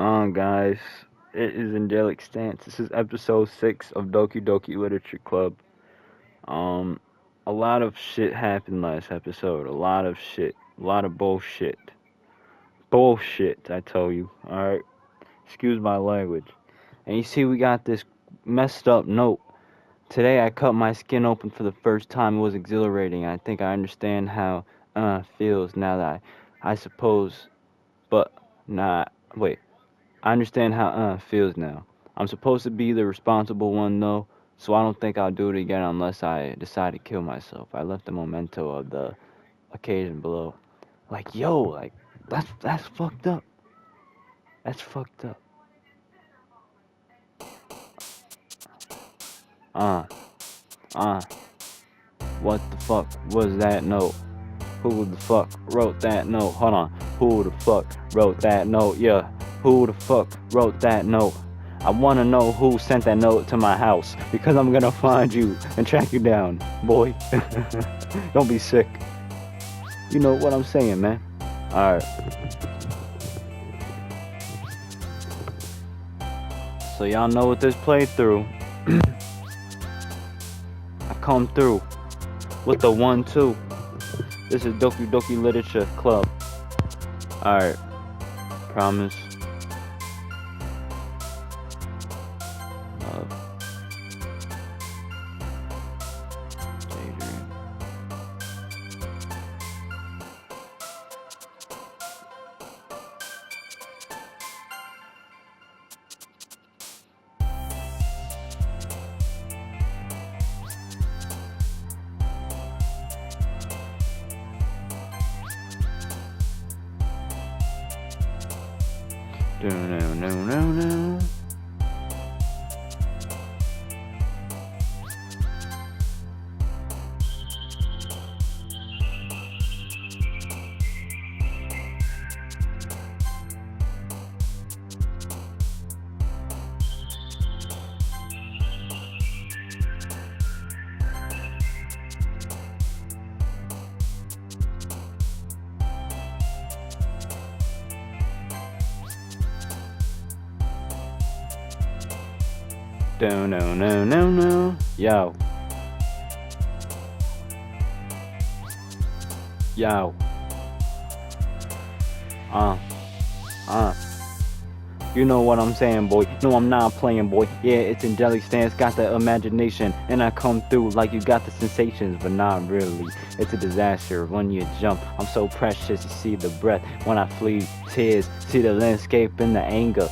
on, guys? It is Angelic Stance. This is episode 6 of Doki Doki Literature Club. Um, a lot of shit happened last episode. A lot of shit. A lot of bullshit. Bullshit, I tell you. Alright? Excuse my language. And you see, we got this messed up note. Today I cut my skin open for the first time. It was exhilarating. I think I understand how feels now that I suppose. But, nah, wait. I understand how feels now. I'm supposed to be the responsible one though, so I don't think I'll do it again unless I decide to kill myself. I left the memento of the occasion below. Like, yo, like, that's fucked up. That's fucked up. What the fuck was that note? Who the fuck wrote that note? Hold on. Who the fuck wrote that note? Yeah. Who the fuck wrote that note? I want to know who sent that note to my house, because I'm gonna find you and track you down, boy. Don't be sick. You know what I'm saying, man. Alright. So y'all know what this playthrough. I come through with the 1-2. This is Doki Doki Literature Club. Alright. Promise. Love. Daydream. No. Yo. You know what I'm saying, boy. No, I'm not playing, boy. Yeah, it's Angelic Stance, got the imagination, and I come through like you got the sensations, but not really. It's a disaster when you jump. I'm so precious, you see the breath when I flee. Tears, see the landscape in the anger.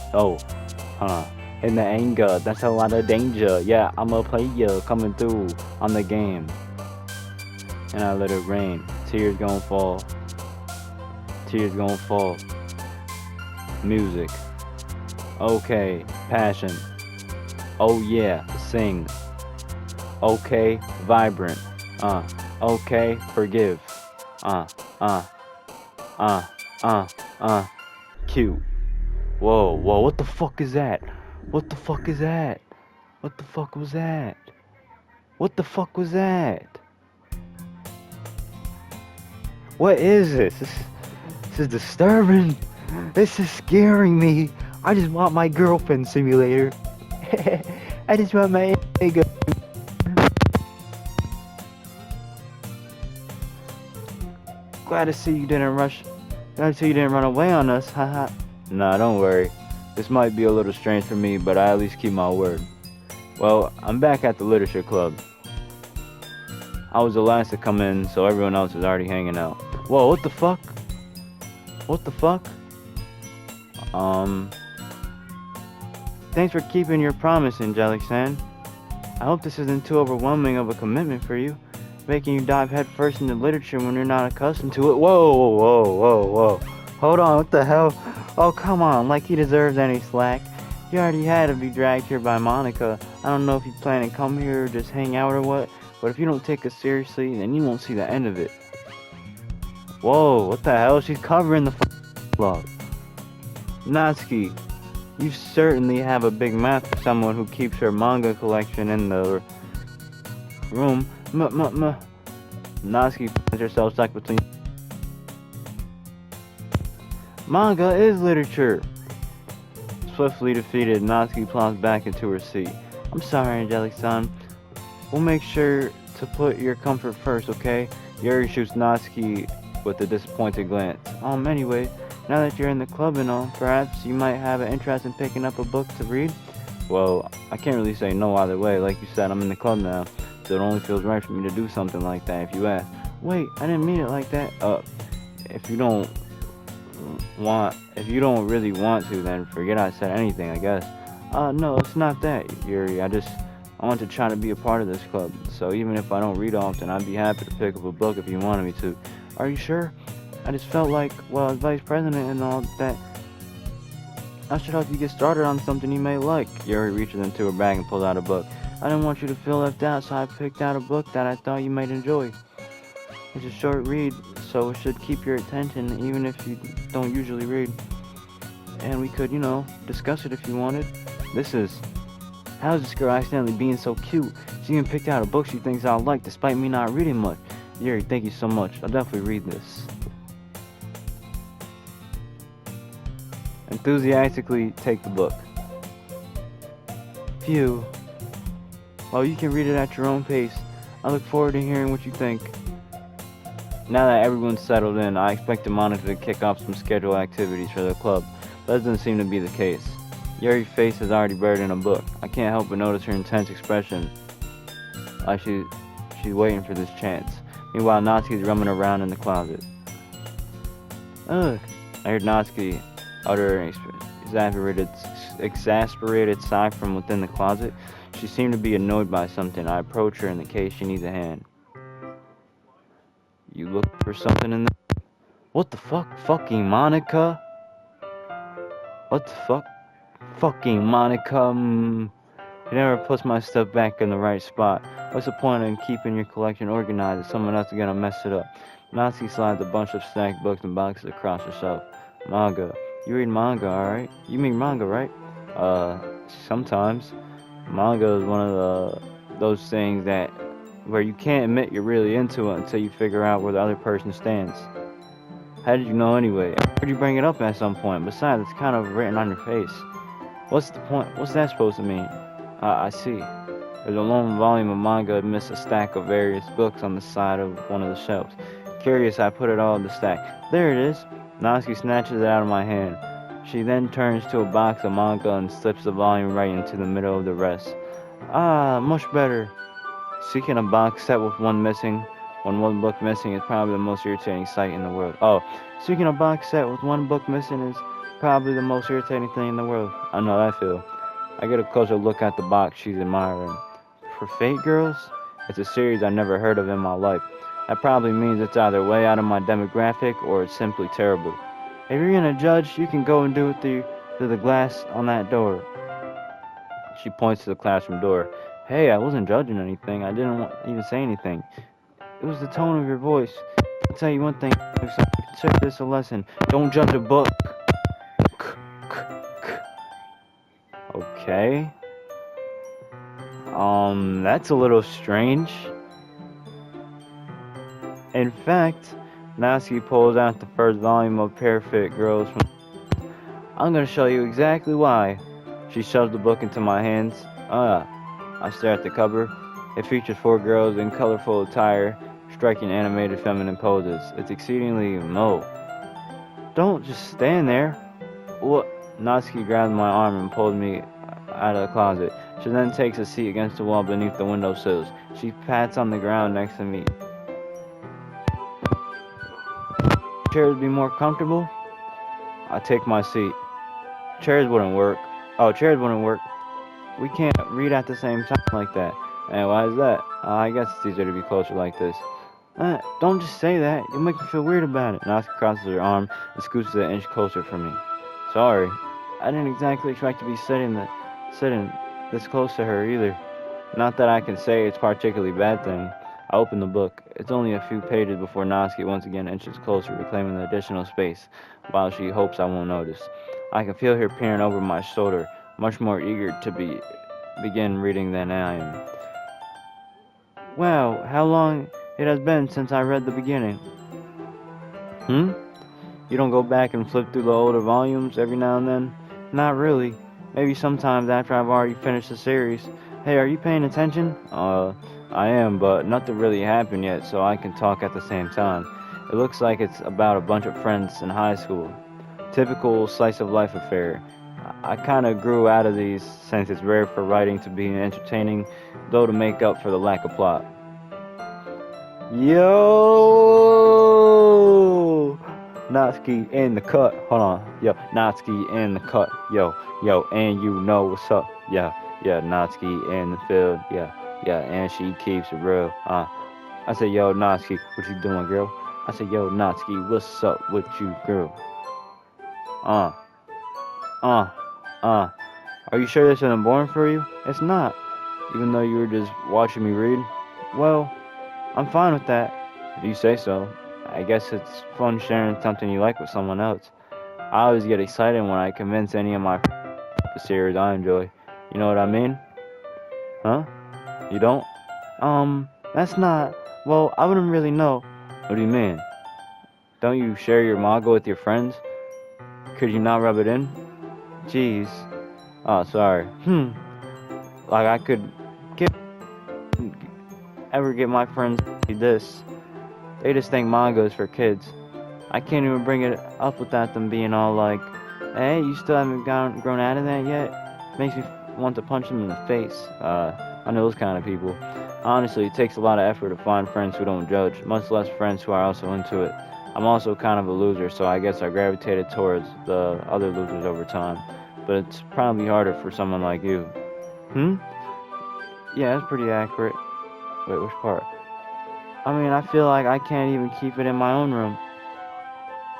In the anger, that's a lot of danger. Yeah, I'm a player coming through on the game. And I let it rain. Tears gon' fall. Tears gon' fall. Music. Okay, passion. Oh yeah, sing. Okay, vibrant. Okay, forgive. Cute. Whoa, what the fuck is that? What the fuck is that? What the fuck was that? What the fuck was that? What is this? This is disturbing. This is scaring me. I just want my girlfriend simulator. I just want my ego. Glad to see you didn't rush. Glad to see you didn't run away on us. Haha. Nah, don't worry. This might be a little strange for me, but I at least keep my word. Well, I'm back at the literature club. I was the last to come in, so everyone else is already hanging out. Whoa, what the fuck? What the fuck? Thanks for keeping your promise, Angelic San. I hope this isn't too overwhelming of a commitment for you, making you dive headfirst into literature when you're not accustomed to it. Whoa. Hold on, what the hell? Oh, come on, like he deserves any slack. You already had to be dragged here by Monica. I don't know if you plan to come here or just hang out or what, but if you don't take us seriously, then you won't see the end of it. Whoa, what the hell? She's covering the vlog. Natsuki, you certainly have a big mouth for someone who keeps her manga collection in the room. Natsuki finds herself stuck between. Manga is literature. Swiftly defeated, Natsuki plows back into her seat. I'm sorry, Angelic-san. We'll make sure to put your comfort first, okay? Yuri shoots Natsuki with a disappointed glance. Anyway, now that you're in the club and all, perhaps you might have an interest in picking up a book to read? Well, I can't really say no either way. Like you said, I'm in the club now, so it only feels right for me to do something like that if you ask. Wait, I didn't mean it like that. If you don't if you don't really want to, then forget I said anything, I guess. No, it's not that, Yuri. I want to try to be a part of this club. So even if I don't read often, I'd be happy to pick up a book if you wanted me to. Are you sure? I just felt like, well, as vice president and all that, I should help you get started on something you may like. Yuri reaches into her bag and pulls out a book. I didn't want you to feel left out, so I picked out a book that I thought you might enjoy. It's a short read, so it should keep your attention even if you don't usually read. And we could, discuss it if you wanted. How's this girl accidentally being so cute? She even picked out a book she thinks I'll like despite me not reading much. Yuri, thank you so much. I'll definitely read this. Enthusiastically take the book. Phew. Well, you can read it at your own pace. I look forward to hearing what you think. Now that everyone's settled in, I expected Monica to kick off some scheduled activities for the club, but that doesn't seem to be the case. Yuri's face is already buried in a book. I can't help but notice her intense expression, like she's waiting for this chance. Meanwhile, Natsuki's roaming around in the closet. Ugh. I heard Natsuki utter an exasperated sigh from within the closet. She seemed to be annoyed by something. I approach her in the case she needs a hand. You look for something in there? What the fuck? Fucking Monica? What the fuck? Fucking Monica. She never puts my stuff back in the right spot. What's the point in keeping your collection organized if someone else is gonna mess it up? Natsuki slides a bunch of stacked books and boxes across herself. Manga. You read manga, alright? You mean manga, right? Sometimes. Manga is one of those things where you can't admit you're really into it until you figure out where the other person stands. How did you know anyway? I heard you bring it up at some point. Besides, it's kind of written on your face. What's the point? What's that supposed to mean? I see. There's a long volume of manga amidst a stack of various books on the side of one of the shelves. Curious, I put it all in the stack. There it is. Natsuki snatches it out of my hand. She then turns to a box of manga and slips the volume right into the middle of the rest. Much better. Seeking a box set with one book missing is probably the most irritating sight in the world. Seeking a box set with one book missing is probably the most irritating thing in the world. I know how I feel. I get a closer look at the box she's admiring. For Fate Girls? It's a series I never heard of in my life. That probably means it's either way out of my demographic or it's simply terrible. If you're gonna judge, you can go and do it through the glass on that door. She points to the classroom door. Hey, I wasn't judging anything. I didn't even say anything. It was the tone of your voice. I'll tell you one thing. Consider this a lesson. Don't judge a book. Okay. That's a little strange. In fact, Natsuki pulls out the first volume of Perfect Girls from... I'm gonna show you exactly why. She shoves the book into my hands. I stare at the cover. It features 4 girls in colorful attire, striking animated feminine poses. It's exceedingly Don't just stand there. What? Natsuki grabs my arm and pulls me out of the closet. She then takes a seat against the wall beneath the windowsills. She pats on the ground next to me. Chairs be more comfortable? I take my seat. Chairs wouldn't work. Chairs wouldn't work. We can't read at the same time like that. And why is that? I guess it's easier to be closer like this. Don't just say that. You'll make me feel weird about it. Natsuki crosses her arm and scoots an inch closer for me. Sorry. I didn't exactly expect to be sitting this close to her either. Not that I can say it's a particularly bad thing. I open the book. It's only a few pages before Natsuki once again inches closer, reclaiming the additional space, while she hopes I won't notice. I can feel her peering over my shoulder, much more eager to begin reading than I am. Wow, how long it has been since I read the beginning. You don't go back and flip through the older volumes every now and then? Not really. Maybe sometimes after I've already finished the series. Hey, are you paying attention? I am, but nothing really happened yet, so I can talk at the same time. It looks like it's about a bunch of friends in high school. Typical slice of life affair. I kind of grew out of these since it's rare for writing to be entertaining, though to make up for the lack of plot. Yo! Natsuki in the cut. Hold on. Yo, Natsuki in the cut. Yo, and you know what's up. Yeah, Natsuki in the field. Yeah, and she keeps it real. I said, yo, Natsuki, what you doing, girl? I said, yo, Natsuki, what's up with you, girl? Uh, uh, Are you sure this isn't boring for you? It's not. Even though you were just watching me read? Well, I'm fine with that. If you say so. I guess it's fun sharing something you like with someone else. I always get excited when I convince any of my the series I enjoy. You know what I mean? Huh? You don't? That's not... Well, I wouldn't really know. What do you mean? Don't you share your manga with your friends? Could you not rub it in? Jeez. Oh, sorry. Like I could ever get my friends to see this. They just think manga is for kids. I can't even bring it up without them being all like, hey, you still haven't grown out of that yet? Makes me want to punch them in the face. I know those kind of people. Honestly, it takes a lot of effort to find friends who don't judge, much less friends who are also into it. I'm also kind of a loser, so I guess I gravitated towards the other losers over time. But it's probably harder for someone like you. Yeah, that's pretty accurate. Wait, which part? I mean, I feel like I can't even keep it in my own room.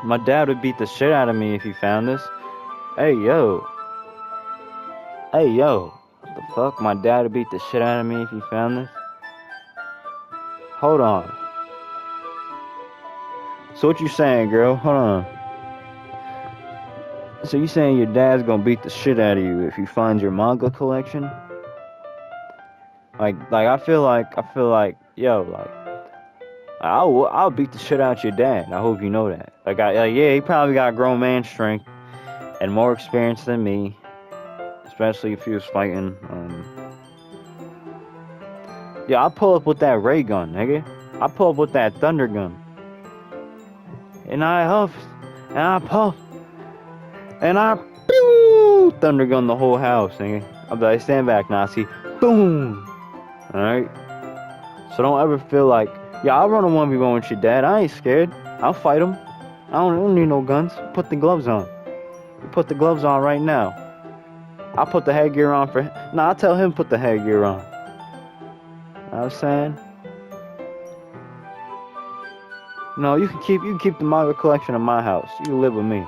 My dad would beat the shit out of me if he found this. Hey, yo. What the fuck? My dad would beat the shit out of me if he found this? Hold on. So what you saying, girl? Hold on. So you saying your dad's gonna beat the shit out of you if he finds your manga collection? Like I feel like, yo, like, I'll beat the shit out your dad. I hope you know that. Yeah, he probably got grown man strength and more experience than me, especially if he was fighting. Yeah, I'll pull up with that ray gun, nigga. I'll pull up with that thunder gun. And I huff, and I puff, and I pew, thunder gun the whole house, nigga. I'll be like, stand back, Nazi. Boom. Alright? So don't ever feel like, yeah, I'll run a 1v1 with your dad. I ain't scared. I'll fight him. I don't need no guns. Put the gloves on. Put the gloves on right now. I'll put the headgear on for him. Nah, I'll tell him put the headgear on. You know what I'm saying? No, you can keep the manga collection in my house. You can live with me.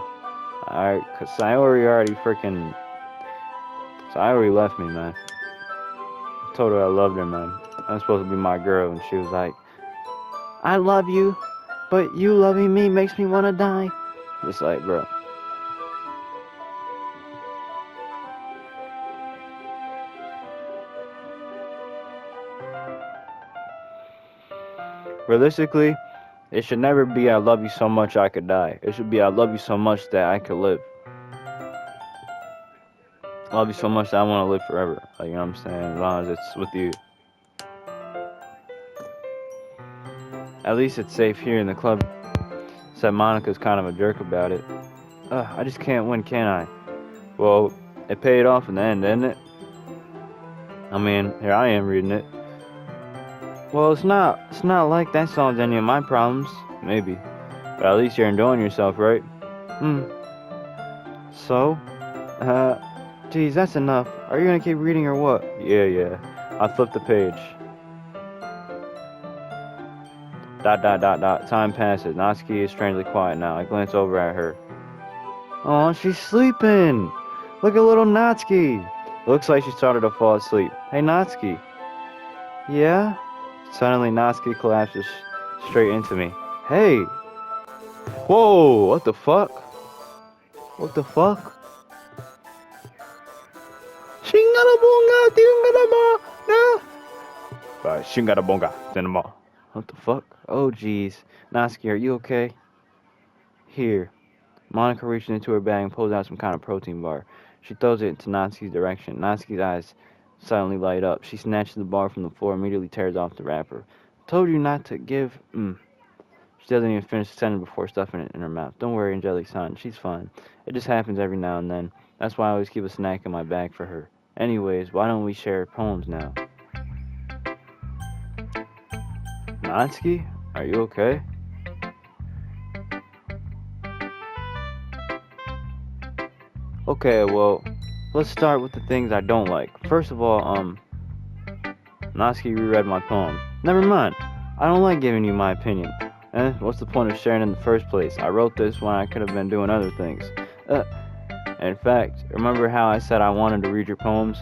Alright, cause Sayori already left me, man. I told her I loved her, man. I'm supposed to be my girl, and she was like, I love you, but you loving me makes me wanna die. Just like, bro. Realistically, it should never be I love you so much I could die. It should be I love you so much that I could live. I love you so much that I want to live forever. Like, you know what I'm saying? As long as it's with you. At least it's safe here in the club. Except Monica's kind of a jerk about it. I just can't win, can I? Well, it paid off in the end, didn't it? I mean, here I am reading it. Well, it's not like that solves any of my problems. Maybe. But at least you're enjoying yourself, right? So? Geez, that's enough. Are you gonna keep reading or what? Yeah. I flipped the page. ... Time passes. Natsuki is strangely quiet now. I glance over at her. Oh, she's sleeping! Look at little Natsuki! Looks like she started to fall asleep. Hey, Natsuki. Yeah? Suddenly, Natsuki collapses straight into me. Hey! Whoa! What the fuck? What the fuck? Shingarabonga! What the fuck? Oh, jeez. Natsuki, are you okay? Here. Monica reaches into her bag and pulls out some kind of protein bar. She throws it into Natsuki's direction. Natsuki's eyes suddenly light up. She snatches the bar from the floor and immediately tears off the wrapper. Told you not to give. She doesn't even finish the sentence before stuffing it in her mouth. Don't worry, Angelic son. She's fine. It just happens every now and then. That's why I always keep a snack in my bag for her. Anyways, why don't we share poems now? Natsuki, are you okay? Okay, well, let's start with the things I don't like. First of all, Natsuki reread my poem. Never mind. I don't like giving you my opinion. What's the point of sharing in the first place? I wrote this when I could have been doing other things. In fact, remember how I said I wanted to read your poems?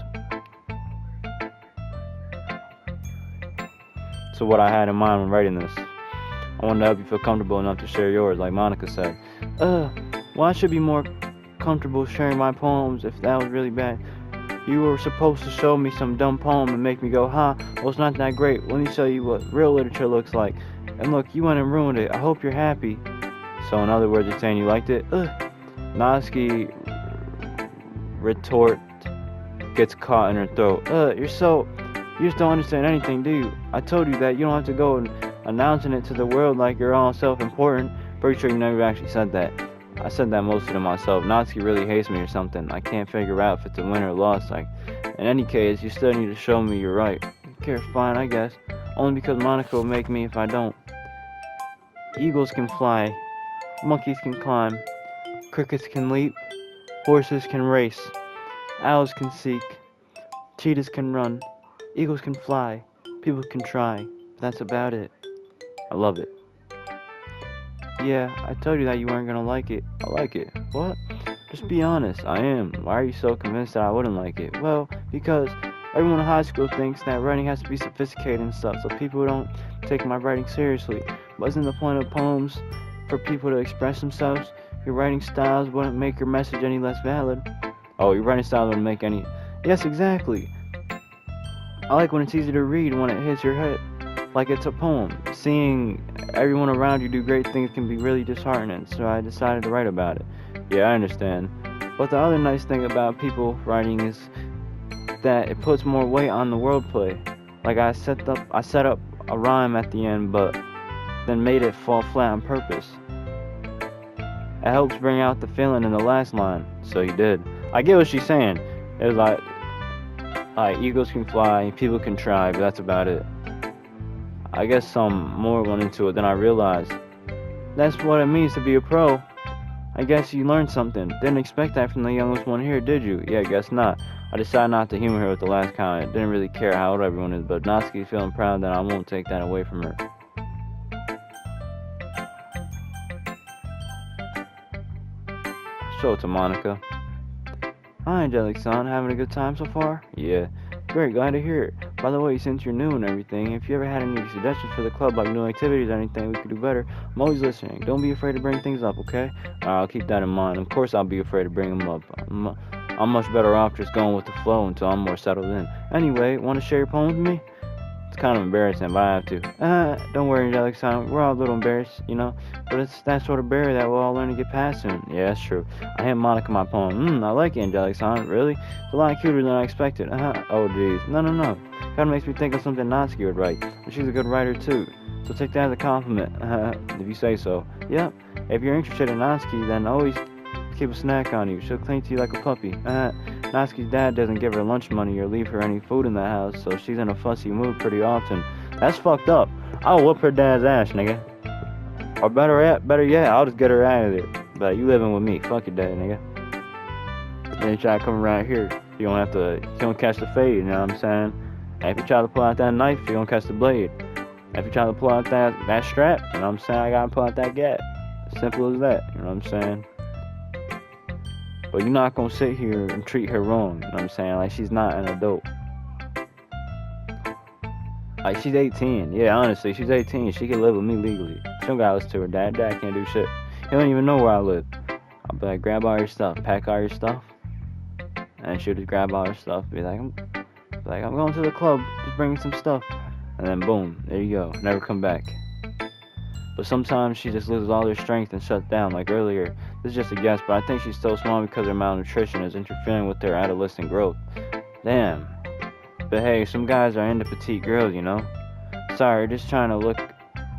So what I had in mind when writing this. I wanted to help you feel comfortable enough to share yours, like Monica said. Well, I should be more comfortable sharing my poems if that was really bad. You were supposed to show me some dumb poem and make me go, huh? Well, it's not that great. Let me show you what real literature looks like. And look, you went and ruined it. I hope you're happy. So in other words, you're saying you liked it? Natsuki retort gets caught in her throat. You just don't understand anything, do you? I told you that you don't have to go and announcing it to the world like you're all self-important. Pretty sure you never actually said that. I said that mostly to myself. Natsuki really hates me or something. I can't figure out if it's a win or loss. Like, in any case, you still need to show me you're right. Okay, fine, I guess. Only because Monica will make me if I don't. Eagles can fly. Monkeys can climb. Crickets can leap. Horses can race. Owls can seek. Cheetahs can run. Eagles can fly. People can try. That's about it. I love it. Yeah, I told you that you weren't gonna like it. I like it. What? Just be honest. I am. Why are you so convinced that I wouldn't like it? Well, because everyone in high school thinks that writing has to be sophisticated and stuff, so people don't take my writing seriously. Wasn't the point of poems for people to express themselves? Your writing styles wouldn't make your message any less valid. Oh, your writing style wouldn't make any... Yes, exactly. I like when it's easy to read when it hits your head. Like it's a poem. Seeing everyone around you do great things can be really disheartening, so I decided to write about it. Yeah, I understand. But the other nice thing about people writing is that it puts more weight on the wordplay. Like I set up a rhyme at the end, but then made it fall flat on purpose. It helps bring out the feeling in the last line, so you did. I get what she's saying. It was like eagles can fly, people can try, but that's about it. I guess some more went into it than I realized. That's what it means to be a pro. I guess you learned something. Didn't expect that from the youngest one here, did you? Yeah, guess not. I decided not to humor her with the last comment. Didn't really care how old everyone is, but Natsuki's feeling proud that I won't take that away from her. Show it to Monica. Hi, Angelic son. Having a good time so far? Yeah. Great, glad to hear it. By the way, since you're new and everything, if you ever had any suggestions for the club, like new activities or anything we could do better, I'm always listening. Don't be afraid to bring things up, okay? I'll keep that in mind. Of course I'll be afraid to bring them up. I'm much better off just going with the flow until I'm more settled in. Anyway, want to share your poem with me? It's kind of embarrassing, but I have to. Don't worry, Angelic son. We're all a little embarrassed, you know? But it's that sort of barrier that we'll all learn to get past soon. Yeah, that's true. I hand Monica my poem. I like it, Angelic son. Really? It's a lot cuter than I expected. Oh, jeez. No. Kind of makes me think of something Natsuki would write. But she's a good writer, too. So take that as a compliment. If you say so. Yep. If you're interested in Natsuki, then always keep a snack on you. She'll cling to you like a puppy. Natsuki's dad doesn't give her lunch money or leave her any food in the house, so she's in a fussy mood pretty often. That's fucked up. I'll whoop her dad's ass, nigga. Or better yet, I'll just get her out of there. But you living with me. Fuck your dad, nigga. Then you try to come around here. You don't catch the fade, you know what I'm saying? And if you try to pull out that knife, you don't catch the blade. If you try to pull out that strap, you know what I'm saying? I gotta pull out that gap. Simple as that, you know what I'm saying? But you're not gonna sit here and treat her wrong, you know what I'm saying? Like, she's not an adult. Like, she's 18. Yeah, honestly, she's 18. She can live with me legally. She don't gotta listen to her dad. Dad can't do shit. He don't even know where I live. I'll be like, grab all your stuff, pack all your stuff. And she'll just grab all her stuff. Be like, I'm going to the club. Just bring me some stuff. And then boom, there you go. Never come back. But sometimes she just loses all her strength and shuts down, like earlier. This is just a guess, but I think she's still small because her malnutrition is interfering with her adolescent growth. Damn. But hey, some guys are into petite girls, you know? Sorry, just trying to look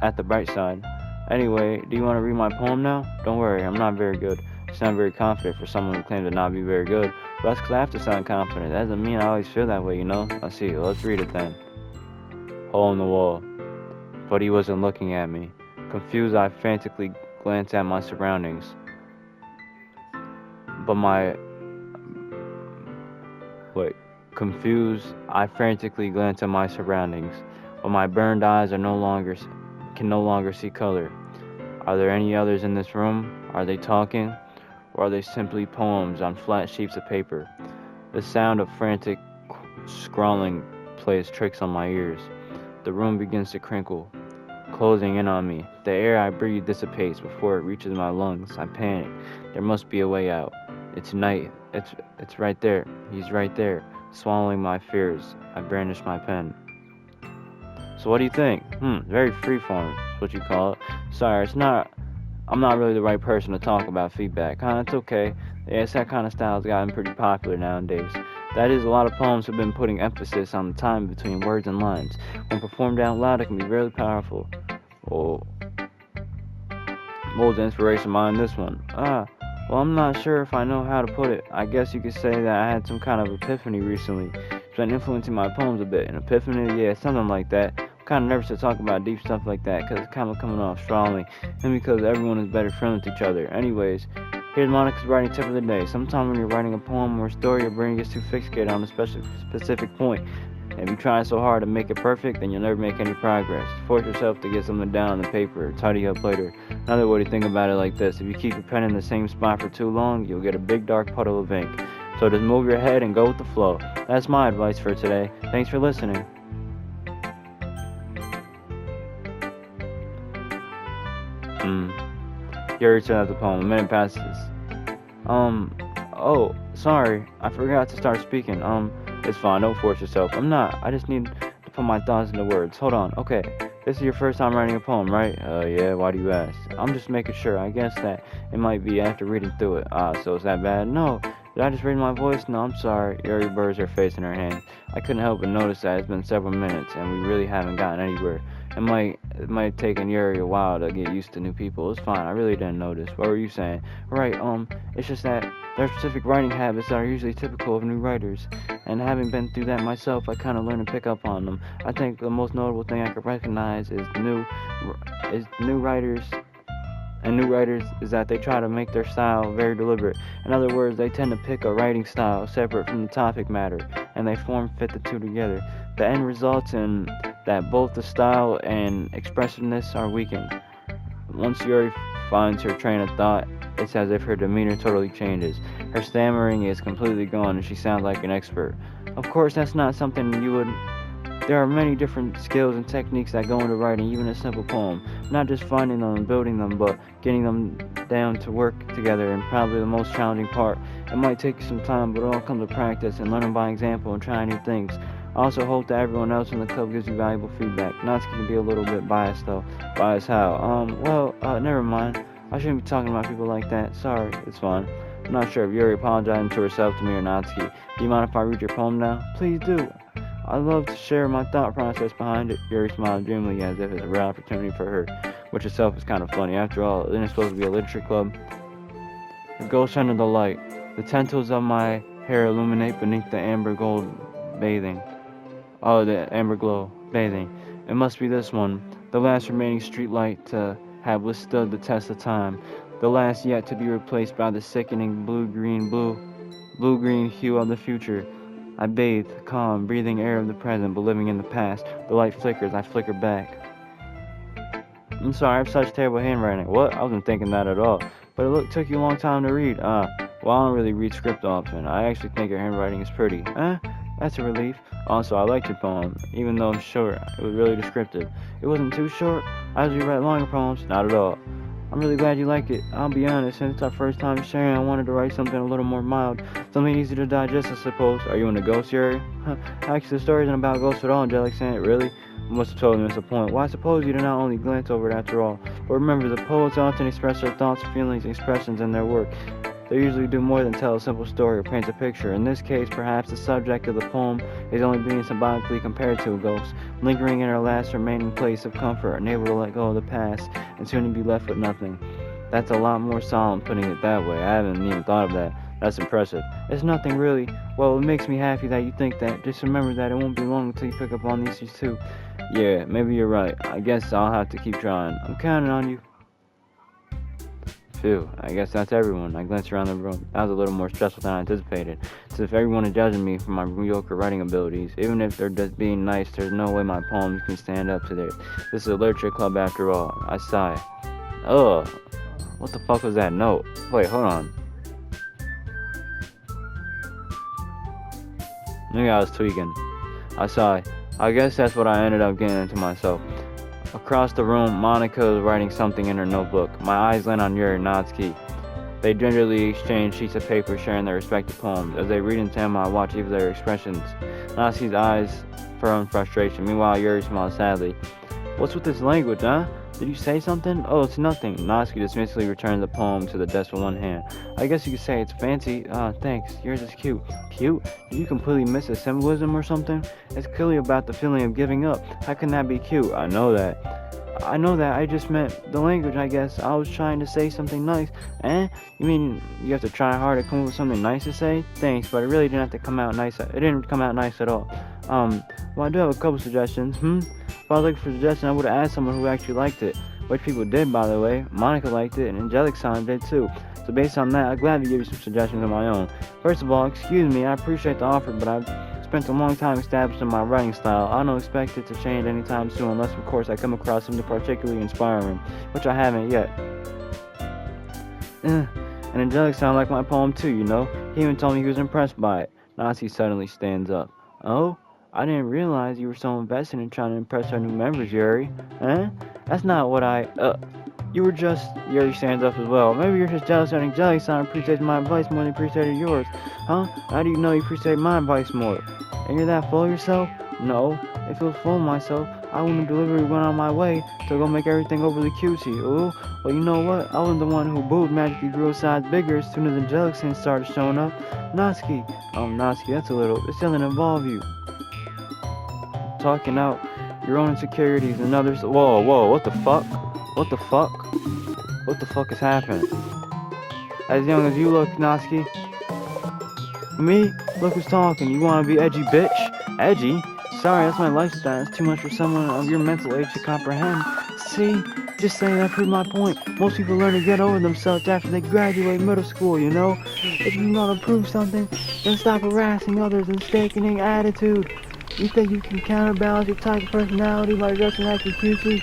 at the bright side. Anyway, do you want to read my poem now? Don't worry, I'm not very good. You sound very confident for someone who claims to not be very good. But that's because I have to sound confident. That doesn't mean I always feel that way, you know? I see. Let's read it then. Hole in the wall. But he wasn't looking at me. Confused, I frantically glanced at my surroundings. Confused, I frantically glanced at my surroundings, but my burned eyes can no longer see color. Are there any others in this room? Are they talking? Or are they simply poems on flat sheets of paper? The sound of frantic scrawling plays tricks on my ears. The room begins to crinkle, closing in on me. The air I breathe dissipates before it reaches my lungs. I panic. There must be a way out. It's night. It's right there. He's right there. Swallowing my fears, I brandish my pen. So what do you think? Very freeform, is what you call it. Sorry, I'm not really the right person to talk about feedback. It's okay. Yes, that kind of style has gotten pretty popular nowadays. That is, a lot of poems have been putting emphasis on the time between words and lines. When performed out loud, it can be really powerful. What was the inspiration behind this one? Well, I'm not sure if I know how to put it. I guess you could say that I had some kind of epiphany recently. It's been influencing my poems a bit. An epiphany? Yeah, something like that. I'm kind of nervous to talk about deep stuff like that because it's kind of coming off strongly, and because everyone is better friends with each other. Anyways, here's Monica's writing tip of the day. Sometimes when you're writing a poem or a story, your brain gets too fixated on a specific point. If you try so hard to make it perfect, then you'll never make any progress. Force yourself to get something down on the paper or tidy up later. Another way to think about it like this: if you keep your pen in the same spot for too long, you'll get a big dark puddle of ink. So just move your head and go with the flow. That's my advice for today. Thanks for listening. You already said the poem. A minute passes. Oh, sorry. I forgot to start speaking. It's fine. Don't force yourself. I just need to put my thoughts into words. Hold on. Okay. This is your first time writing a poem, right? Yeah. Why do you ask? I'm just making sure. I guess that it might be after reading through it. So is that bad? No. Did I just read my voice? No, I'm sorry. Yuri burrs her face in her hand. I couldn't help but notice that it's been several minutes, and we really haven't gotten anywhere. It might have taken Yuri a while to get used to new people. It's fine. I really didn't notice. What were you saying? Right. It's just that there are specific writing habits that are usually typical of new writers, and having been through that myself, I kind of learned to pick up on them. I think the most notable thing I could recognize is new writers is that they try to make their style very deliberate. In other words, they tend to pick a writing style separate from the topic matter, and they fit the two together. The end results in that both the style and expressiveness are weakened. Once Yuri finds her train of thought, it's as if her demeanor totally changes. Her stammering is completely gone and she sounds like an expert. Of course, that's not something there are many different skills and techniques that go into writing even a simple poem. Not just finding them and building them, but getting them down to work together, and probably the most challenging part. It might take you some time, but it all comes with practice and learning by example and trying new things. I also hope that everyone else in the club gives you valuable feedback. Natsuki can be a little bit biased though. Biased how? Never mind. I shouldn't be talking about people like that. Sorry, it's fine. I'm not sure if Yuri apologizing to herself, to me, or Natsuki. Do you mind if I read your poem now? Please do. I'd love to share my thought process behind it. Yuri smiled dreamily as if it's a real opportunity for her, which itself is kind of funny. After all, isn't it supposed to be a literature club? The ghost under the light. The tentacles of my hair illuminate beneath the amber gold bathing. Oh, the amber glow bathing. It must be this one, the last remaining street light to have withstood the test of time, the last yet to be replaced by the sickening blue-green hue of the future. I bathe, calm, breathing air of the present, but living in the past. The light flickers, I flicker back. I'm sorry, I have such terrible handwriting. What? I wasn't thinking that at all. But it took you a long time to read. Well, I don't really read script often. I actually think your handwriting is pretty. That's a relief. Also, I liked your poem, even though it's short. It was really descriptive. It wasn't too short. I usually write longer poems. Not at all. I'm really glad you like it. I'll be honest, since it's our first time sharing, I wanted to write something a little more mild. Something easy to digest, I suppose. Are you into ghosts, Yuri? Actually, the story isn't about ghosts at all, Angelic Sand. Really? I must have told him it's a point. Well, I suppose you do not only glance over it after all. But remember, the poets often express their thoughts, feelings, expressions in their work. They usually do more than tell a simple story or paint a picture. In this case, perhaps the subject of the poem is only being symbolically compared to a ghost, lingering in her last remaining place of comfort, unable to let go of the past, and soon to be left with nothing. That's a lot more solemn putting it that way. I haven't even thought of that. That's impressive. It's nothing really. Well, it makes me happy that you think that. Just remember that it won't be long until you pick up on these issues too. Yeah, maybe you're right. I guess I'll have to keep trying. I'm counting on you. Phew, I guess that's everyone. I glanced around the room. That was a little more stressful than I anticipated. As if everyone is judging me for my mediocre writing abilities. Even if they're just being nice, there's no way my poems can stand up to theirs. This is a literature club after all. I sigh. Ugh. What the fuck was that note? Wait, hold on. Maybe I was tweaking. I sigh. I guess that's what I ended up getting into myself. Across the room, Monica is writing something in her notebook. My eyes land on Yuri and Natsuki. They gingerly exchange sheets of paper, sharing their respective poems. As they read into them, I watch even their expressions. Natsuki's eyes furrow in frustration. Meanwhile, Yuri smiles sadly. What's with this language, huh? Did you say something? Oh, it's nothing. Natsuki dismissively returns the poem to the desk with one hand. I guess you could say it's fancy. Thanks. Yours is cute. Cute? Did you completely miss a symbolism or something? It's clearly about the feeling of giving up. How can that be cute? I know that. I just meant the language, I guess. I was trying to say something nice. Eh? You mean you have to try hard to come up with something nice to say? Thanks, but it really didn't have to come out nice. It didn't come out nice at all. Well, I do have a couple suggestions. If I was looking for a suggestion, I would have asked someone who actually liked it. Which people did, by the way. Monica liked it, and Angelic Son did too. So based on that, I'd gladly give you some suggestions of my own. First of all, excuse me, I appreciate the offer, but I've spent a long time establishing my writing style. I don't expect it to change anytime soon, unless of course I come across something particularly inspiring, which I haven't yet. And Angelic Son liked my poem too, you know. He even told me he was impressed by it. Nazi suddenly stands up. Oh? I didn't realize you were so invested in trying to impress our new members, Yuri. Eh? That's not what you were just... Yuri stands up as well. Maybe you're just jealous that Angelic Son appreciates my advice more than he appreciated yours. Huh? How do you know you appreciate my advice more? And you're that full of yourself? No. If I was full of myself, I wouldn't have deliberately went on my way to go make everything overly cutesy. Ooh, well, you know what? I wasn't the one who booed magically grew a size bigger as soon as Angelic Son started showing up. Natsuki. Natsuki, that's a little... It still didn't involve you. Talking out your own insecurities and others. Whoa, what the fuck? What the fuck is happening? As young as you look, Natsuki. Me? Look who's talking. You wanna be edgy, bitch? Edgy? Sorry, that's my lifestyle. It's too much for someone of your mental age to comprehend. See? Just saying that proved my point. Most people learn to get over themselves after they graduate middle school, you know? If you want to prove something, then stop harassing others and staking attitude. You think you can counterbalance your type of personality by dressing like a cutie?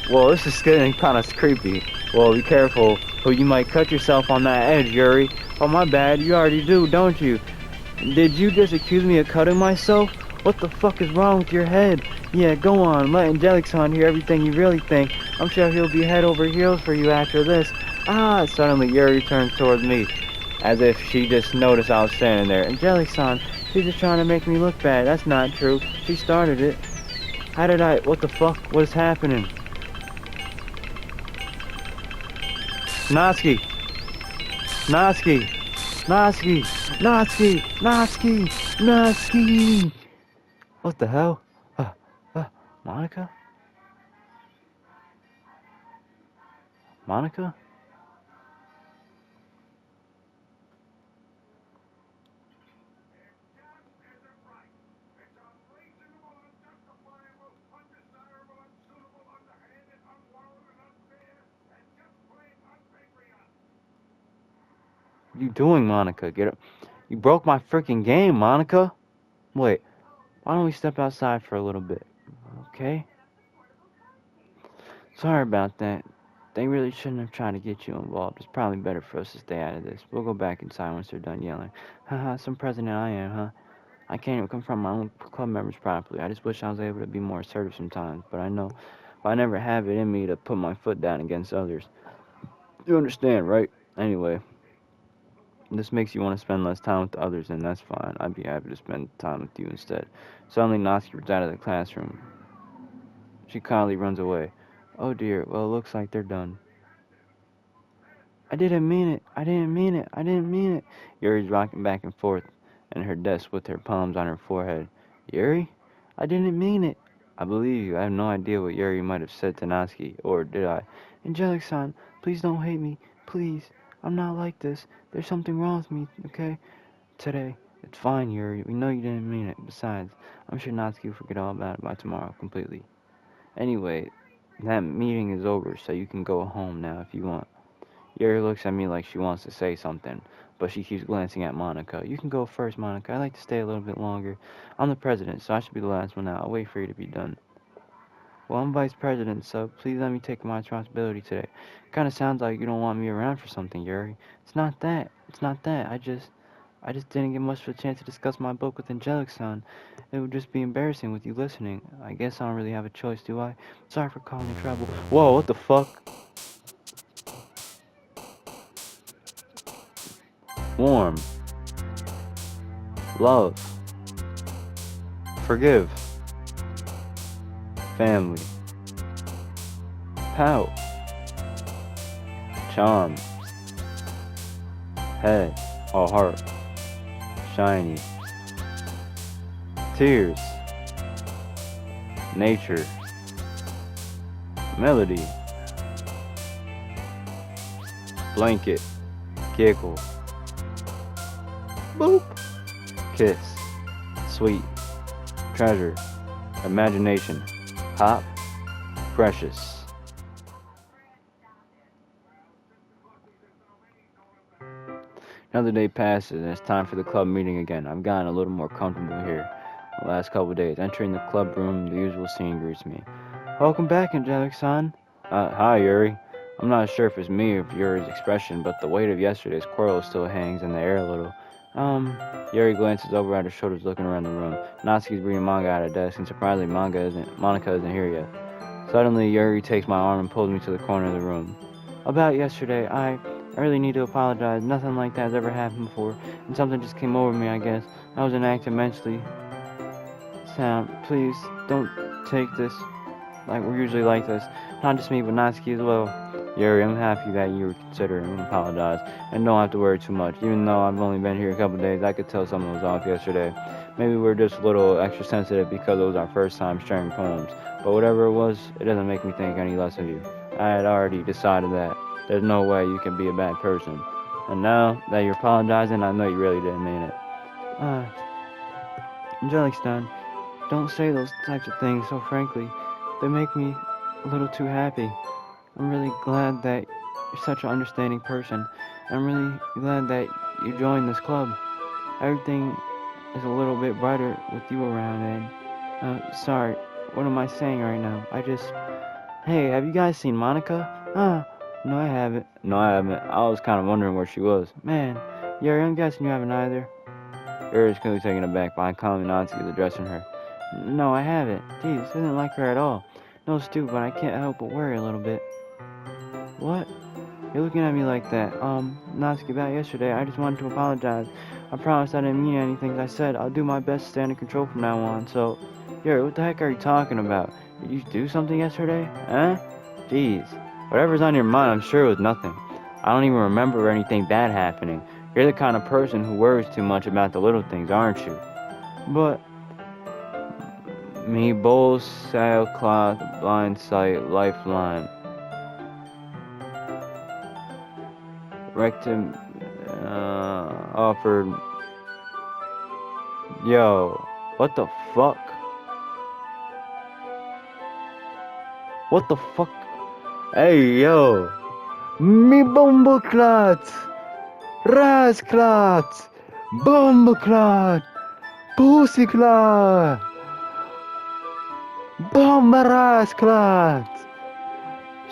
Well, this is getting kind of creepy. Well, be careful, or you might cut yourself on that edge, Yuri. Oh, my bad, you already do, don't you? Did you just accuse me of cutting myself? What the fuck is wrong with your head? Yeah, go on, let Angelic Son hear everything you really think. I'm sure he'll be head over heels for you after this. Suddenly Yuri turns towards me, as if she just noticed I was standing there. Angelic Son, she's just trying to make me look bad. That's not true. She started it. How did I... What the fuck? What is happening? Natsuki! Natsuki! Natsuki! Natsuki! Natsuki! Natsuki! What the hell? Monica? Monica? What are you doing, Monica? Get up. You broke my freaking game, Monica. Wait, why don't we step outside for a little bit? Okay? Sorry about that. They really shouldn't have tried to get you involved. It's probably better for us to stay out of this. We'll go back inside once they're done yelling. Haha, some president I am, huh? I can't even confront my own club members properly. I just wish I was able to be more assertive sometimes, but I know I never have it in me to put my foot down against others. You understand, right? Anyway, this makes you want to spend less time with others, and that's fine. I'd be happy to spend time with you instead. Suddenly, Natsuki runs out of the classroom. She calmly runs away. Oh dear, well, it looks like they're done. I didn't mean it. I didn't mean it. I didn't mean it. Yuri's rocking back and forth in her desk with her palms on her forehead. Yuri? I didn't mean it. I believe you. I have no idea what Yuri might have said to Natsuki, or did I? Angelic-san, please don't hate me. Please. I'm not like this. There's something wrong with me, okay? Today. It's fine, Yuri. We know you didn't mean it. Besides, I'm sure Natsuki will forget all about it by tomorrow completely. Anyway, that meeting is over, so you can go home now if you want. Yuri looks at me like she wants to say something, but she keeps glancing at Monica. You can go first, Monica. I'd like to stay a little bit longer. I'm the president, so I should be the last one out. I'll wait for you to be done. Well, I'm vice president, so please let me take my responsibility today. Kind of sounds like you don't want me around for something, Yuri. It's not that. It's not that. I just didn't get much of a chance to discuss my book with Angelic-san. It would just be embarrassing with you listening. I guess I don't really have a choice, do I? Sorry for causing trouble. Whoa, what the fuck? Warm. Love. Forgive. Family. Pout. Charm. Head. Or heart. Shiny. Tears. Nature. Melody. Blanket. Giggle. Boop. Kiss. Sweet. Treasure. Imagination. Hop. Precious. Another day passes and it's time for the club meeting again. I've gotten a little more comfortable here the last couple of days. Entering the club room, the usual scene greets me. Welcome back, Angelic-san. Hi, Yuri. I'm not sure if it's me or if Yuri's expression, but the weight of yesterday's quarrel still hangs in the air a little. Yuri glances over at her shoulders looking around the room. Natsuki's reading manga at her desk, and surprisingly Monica isn't here yet. Suddenly, Yuri takes my arm and pulls me to the corner of the room. About yesterday, I really need to apologize. Nothing like that has ever happened before, and something just came over me, I guess. I was acting mentally. Sam, please, don't take this like we're usually like this. Not just me, but Natsuki as well. Yuri, I'm happy that you were considering and apologize, and don't have to worry too much. Even though I've only been here a couple of days, I could tell something was off yesterday. Maybe we were just a little extra sensitive because it was our first time sharing poems. But whatever it was, it doesn't make me think any less of you. I had already decided that there's no way you can be a bad person. And now that you're apologizing, I know you really didn't mean it. Angelic-san, don't say those types of things so frankly. They make me a little too happy. I'm really glad that you're such an understanding person. I'm really glad that you joined this club. Everything is a little bit brighter with you around, and, sorry, what am I saying right now? Hey, have you guys seen Monica? No, I haven't. I was kind of wondering where she was. Man, Yuri, I'm guessing you haven't either. Yuri's clearly taken aback by calmly Natsuki is addressing her. No, I haven't. Geez, this isn't like her at all. No, it's stupid, but I can't help but worry a little bit. What? You're looking at me like that. Natsuki, about yesterday, I just wanted to apologize. I promise I didn't mean anything I said. I'll do my best to stay under control from now on, so... Yuri, what the heck are you talking about? Did you do something yesterday? Huh? Jeez. Whatever's on your mind, I'm sure it was nothing. I don't even remember anything bad happening. You're the kind of person who worries too much about the little things, aren't you? But... Me, bowl, sailcloth, blind sight, lifeline. Rectum, offered. Yo, what the fuck? What the fuck? Hey, yo. Me bomboclat. Rasclat. Bomboclat. Pussyclat. Bombarasclat.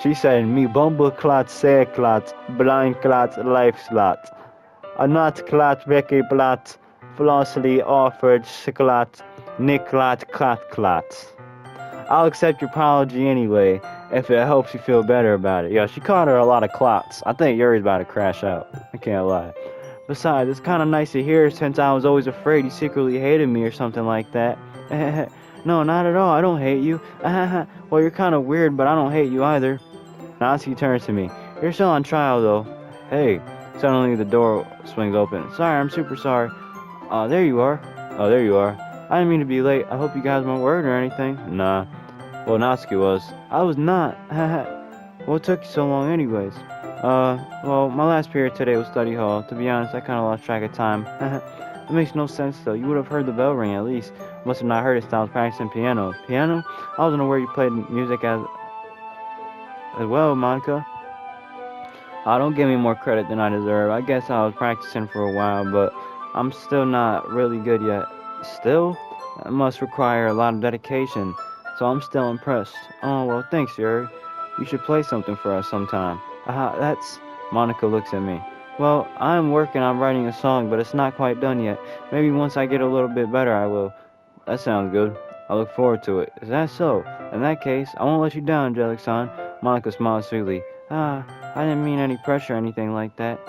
She said, me bumbleclat, sailclat, blindclat, life-slat. A not-clat, Becky-blat, flossily offered, clat, nicklat, clat-clat. I'll accept your apology anyway, if it helps you feel better about it. Yo, she called her a lot of clots. I think Yuri's about to crash out. I can't lie. Besides, it's kind of nice to hear since I was always afraid you secretly hated me or something like that. No, not at all. I don't hate you. Well, you're kind of weird, but I don't hate you either. Natsuki turns to me. You're still on trial, though. Hey. Suddenly, the door swings open. Sorry, I'm super sorry. There you are. Oh, there you are. I didn't mean to be late. I hope you guys weren't worried or anything. Nah. Well, Natsuki was. I was not. What took you so long anyways? Well, my last period today was study hall. To be honest, I kind of lost track of time. It makes no sense, though. You would have heard the bell ring, at least. Must have not heard it since I was practicing piano. Piano? I wasn't aware you played music as well, Monica. Don't give me more credit than I deserve. I guess I was practicing for a while, but I'm still not really good yet. Still? It must require a lot of dedication, so I'm still impressed. Oh, well, thanks, Yuri. You should play something for us sometime. That's... Monica looks at me. Well, I'm working on writing a song, but it's not quite done yet. Maybe once I get a little bit better, I will. That sounds good. I look forward to it. Is that so? In that case, I won't let you down, Angelic-san. Monica smiles sweetly. I didn't mean any pressure or anything like that.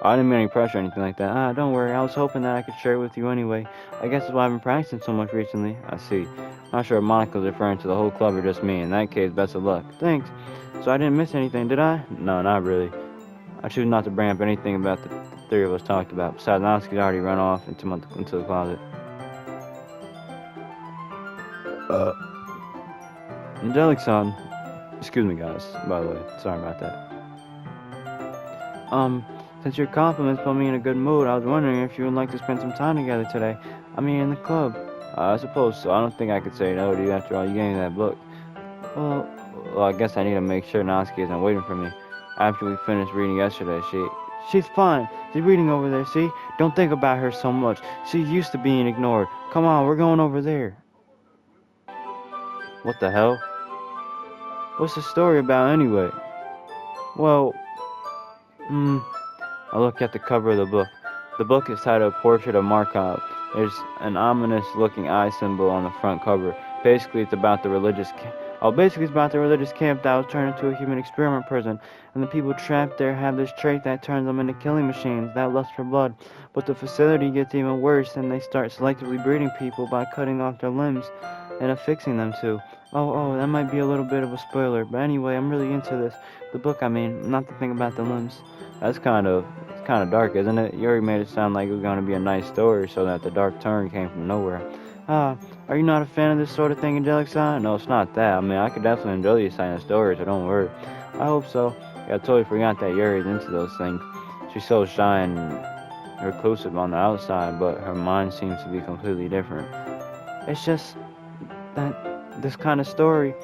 Don't worry. I was hoping that I could share it with you anyway. I guess that's why I've been practicing so much recently. I see. Not sure if Monica's referring to the whole club or just me. In that case, best of luck. Thanks. So I didn't miss anything, did I? No, not really. I choose not to bring up anything about the three of us talked about. Besides, Natsuki's already run off into the closet. Angelic-san. Excuse me, guys, by the way. Sorry about that. Since your compliments put me in a good mood, I was wondering if you would like to spend some time together today. I mean, in the club. I suppose so. I don't think I could say no to you. After all, you gave me that book. Well, I guess I need to make sure Natsuki isn't waiting for me. After we finished reading yesterday, she's fine. She's reading over there, see? Don't think about her so much. She's used to being ignored. Come on, we're going over there. What the hell? What's the story about anyway? Well, I look at the cover of the book. The book is titled Portrait of Markov. There's an ominous-looking eye symbol on the front cover. Basically, it's about the religious camp that was turned into a human experiment prison, and the people trapped there have this trait that turns them into killing machines, that lust for blood. But the facility gets even worse, and they start selectively breeding people by cutting off their limbs and affixing them to. Oh, that might be a little bit of a spoiler, but anyway, I'm really into this. The book, I mean, not the thing about the limbs. It's kind of dark, isn't it? Yuri made it sound like it was going to be a nice story, so that the dark turn came from nowhere. Are you not a fan of this sort of thing, Angelic-san? No, it's not that. I mean, I could definitely enjoy these kind of stories, so don't worry. I hope so. Yeah, I totally forgot that Yuri's into those things. She's so shy and reclusive on the outside, but her mind seems to be completely different. It's just that this kind of story,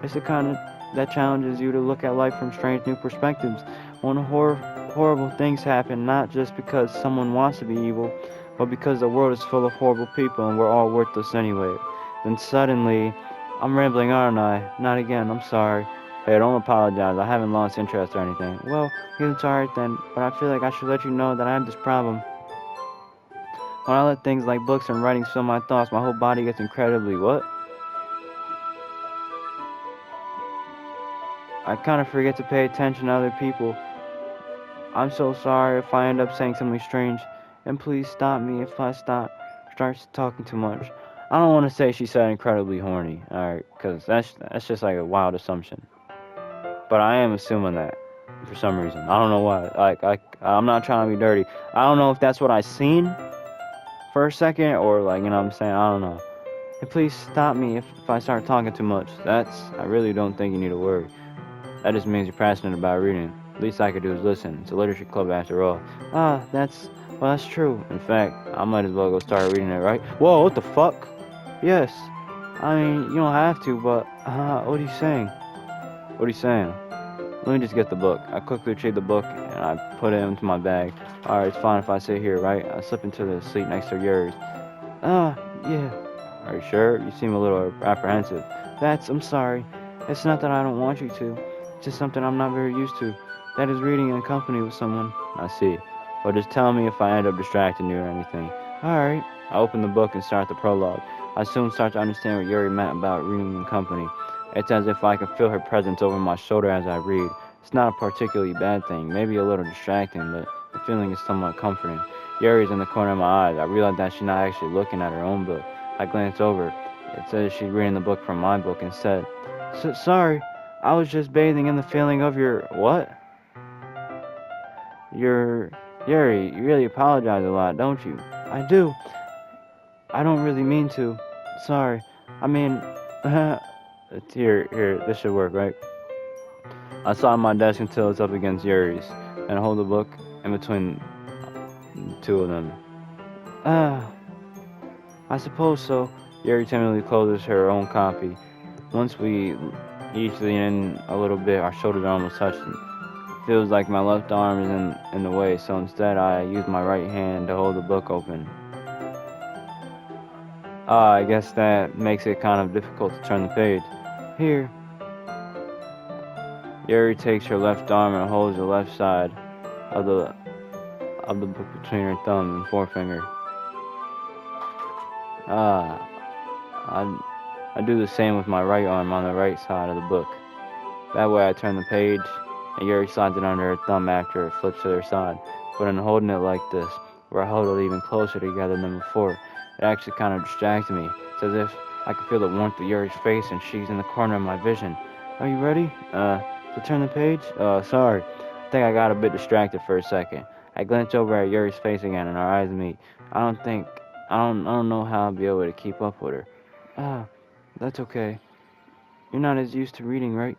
it's the kind that challenges you to look at life from strange new perspectives. When horrible things happen, not just because someone wants to be evil, but because the world is full of horrible people and we're all worthless anyway. Then suddenly, I'm rambling, aren't I? Not again, I'm sorry. Hey, don't apologize, I haven't lost interest or anything. Well, it's alright then, but I feel like I should let you know that I have this problem. When I let things like books and writings fill my thoughts, my whole body gets incredibly, what? I kind of forget to pay attention to other people. I'm so sorry if I end up saying something strange. And please stop me if I start talking too much. I don't want to say she said incredibly horny, alright, because that's just like a wild assumption. But I am assuming that for some reason. I don't know why. I'm not trying to be dirty. I don't know if that's what I seen for a second or like, you know what I'm saying? I don't know. And please stop me if I start talking too much. I really don't think you need to worry. That just means you're passionate about reading. The least I could do is listen. It's a literature club after all. That's true. In fact, I might as well go start reading it, right? Whoa, what the fuck? Yes. I mean, you don't have to, but, what are you saying? What are you saying? Let me just get the book. I quickly retrieve the book, and I put it into my bag. Alright, it's fine if I sit here, right? I slip into the seat next to yours. Yeah. Are you sure? You seem a little apprehensive. I'm sorry. It's not that I don't want you to. It's just something I'm not very used to. That is reading in company with someone. I see. Well, just tell me if I end up distracting you or anything. Alright. I open the book and start the prologue. I soon start to understand what Yuri meant about reading in company. It's as if I can feel her presence over my shoulder as I read. It's not a particularly bad thing, maybe a little distracting, but the feeling is somewhat comforting. Yuri's in the corner of my eyes. I realize that she's not actually looking at her own book. I glance over. It says she's reading the book from my book instead. Sorry, I was just bathing in the feeling of your... What? Yuri, you really apologize a lot, don't you? I do. I don't really mean to. Sorry. I mean... here, this should work, right? I saw on my desk until it's up against Yuri's, and I hold the book in between the two of them. I suppose so. Yuri timidly closes her own copy. Once we each lean in a little bit, our shoulders are almost touching. It feels like my left arm is in the way, so instead I use my right hand to hold the book open. I guess that makes it kind of difficult to turn the page. Here. Yuri takes her left arm and holds the left side of the book between her thumb and forefinger. I do the same with my right arm on the right side of the book. That way I turn the page, and Yuri slides it under her thumb after it flips to her side. But in holding it like this, where I hold it even closer together than before, it actually kind of distracts me. It's as if I can feel the warmth of Yuri's face and she's in the corner of my vision. Are you ready? To turn the page? Sorry. I think I got a bit distracted for a second. I glance over at Yuri's face again and our eyes meet. I don't know how I'll be able to keep up with her. That's okay. You're not as used to reading, right?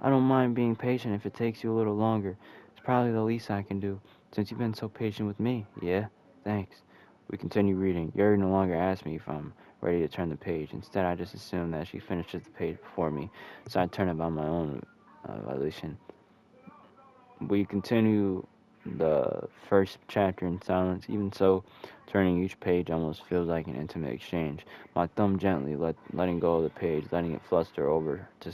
I don't mind being patient if it takes you a little longer. It's probably the least I can do, since you've been so patient with me. Yeah, thanks. We continue reading. Yuri no longer asks me if I'm ready to turn the page. Instead, I just assume that she finishes the page before me, so I turn it by my own volition. We continue the first chapter in silence. Even so, turning each page almost feels like an intimate exchange. My thumb gently letting go of the page, letting it fluster over to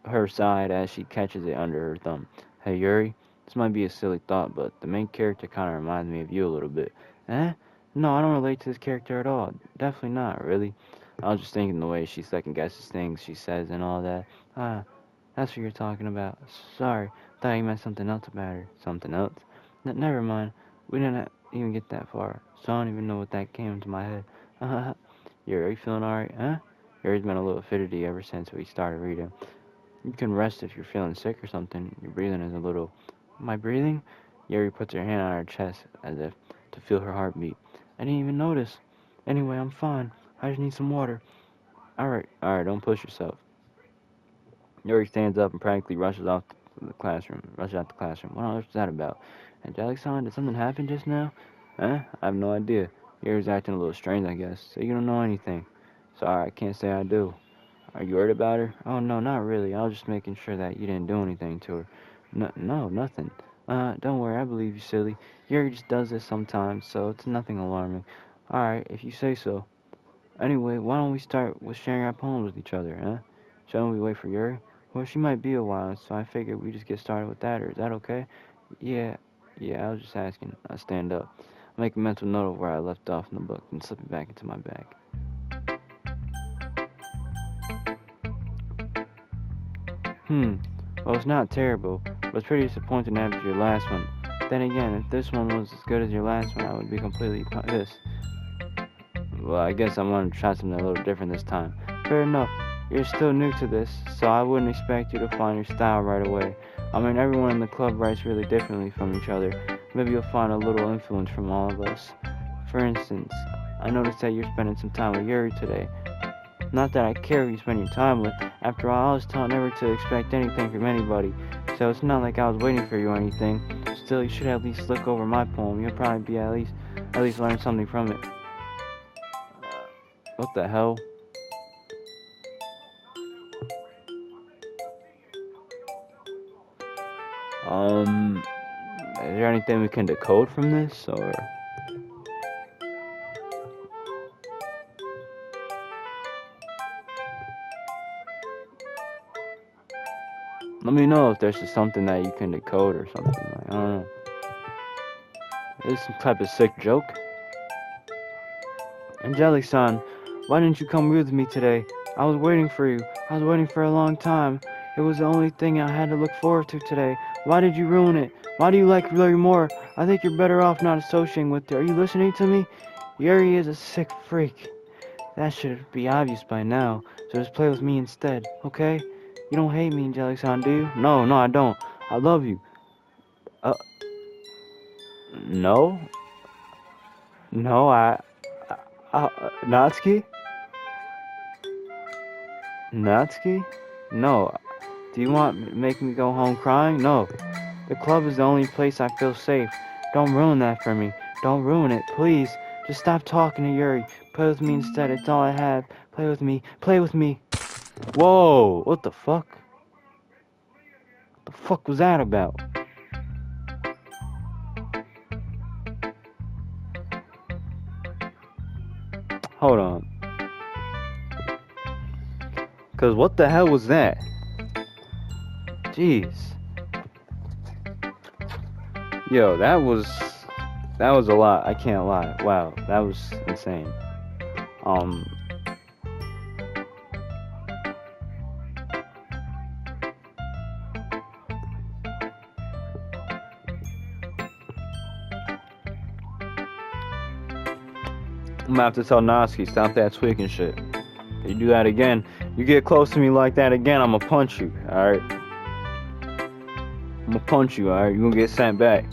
her side as she catches it under her thumb. Hey Yuri, this might be a silly thought, but the main character kind of reminds me of you a little bit. Eh? No, I don't relate to this character at all. Definitely not, really. I was just thinking the way she second guesses things she says and all that. That's what you're talking about. Sorry, thought you meant something else about her. Something else? Never mind. We didn't even get that far, so I don't even know what that came into my head. Are you feeling alright, huh? Yuri's been a little fidgety ever since we started reading. You can rest if you're feeling sick or something. Your breathing is a little... Am I breathing? Yuri puts her hand on her chest as if to feel her heartbeat. I didn't even notice. Anyway, I'm fine. I just need some water. Alright, don't push yourself. Yuri stands up and practically rushes out the classroom. What on earth is that about? Angelic-san, did something happen just now? I have no idea. Yuri's acting a little strange, I guess. So you don't know anything. Sorry, I can't say I do. Are you worried about her? Oh, no, not really. I was just making sure that you didn't do anything to her. No, nothing. Don't worry, I believe you, silly. Yuri just does this sometimes, so it's nothing alarming. Alright, if you say so. Anyway, why don't we start with sharing our poems with each other, huh? Shouldn't we wait for Yuri? Well, she might be a while, so I figured we just get started with that, or is that okay? Yeah, I was just asking. I stand up. I make a mental note of where I left off in the book and slip it back into my bag. Well, it's not terrible, but it's pretty disappointing after your last one. Then again, if this one was as good as your last one, I would be completely pissed. Well, I guess I wanted to try something a little different this time. Fair enough. You're still new to this, so I wouldn't expect you to find your style right away. I mean, everyone in the club writes really differently from each other. Maybe you'll find a little influence from all of us. For instance, I noticed that you're spending some time with Yuri today. Not that I care who you spend your time with. After all, I was taught never to expect anything from anybody, so it's not like I was waiting for you or anything. Still, you should at least look over my poem. You'll probably be at least learn something from it. What the hell? Is there anything we can decode from this, or? Let me know if there's just something that you can decode or something. Like, I don't know. Is this some type of sick joke? Angelic-san, why didn't you come with me today? I was waiting for you. I was waiting for a long time. It was the only thing I had to look forward to today. Why did you ruin it? Why do you like Yuri more? I think you're better off not associating with her. Are you listening to me? Yuri is a sick freak. That should be obvious by now. So just play with me instead, okay? You don't hate me, Angelic-san, do you? No, I don't. I love you. Uh, no? No, Natsuki? Natsuki? No. Do you want to make me go home crying? No. The club is the only place I feel safe. Don't ruin that for me. Don't ruin it, please. Just stop talking to Yuri. Play with me instead. It's all I have. Play with me. Play with me. Whoa! What the fuck? What the fuck was that about? Hold on. Cause what the hell was that? Jeez. Yo, that was a lot. I can't lie. Wow, that was insane. I'm gonna have to tell Natsuki, stop that tweaking shit. If you do that again, you get close to me like that again, I'm gonna punch you, alright? I'm gonna punch you, alright? You're gonna get sent back.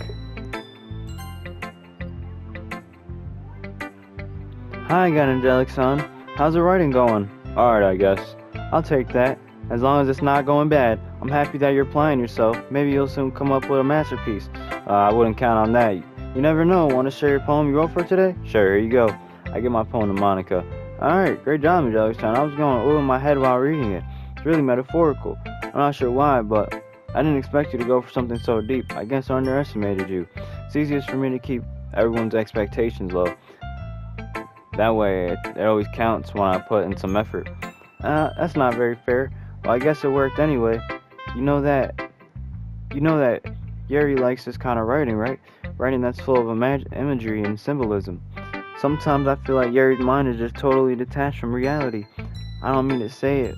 Hi again, Angelic-san. How's the writing going? Alright, I guess. I'll take that. As long as it's not going bad. I'm happy that you're playing yourself. Maybe you'll soon come up with a masterpiece. I wouldn't count on that. You never know. Want to share your poem you wrote for today? Sure, here you go. I give my poem to Monica. Alright, great job, Angelic-san. I was going ooh in my head while reading it. It's really metaphorical. I'm not sure why, but I didn't expect you to go for something so deep. I guess I underestimated you. It's easiest for me to keep everyone's expectations low. That way, it always counts when I put in some effort. That's not very fair. Well, I guess it worked anyway. You know that Yuri likes this kind of writing, right? Writing that's full of imagery and symbolism. Sometimes I feel like Yuri's mind is just totally detached from reality. I don't mean to say it.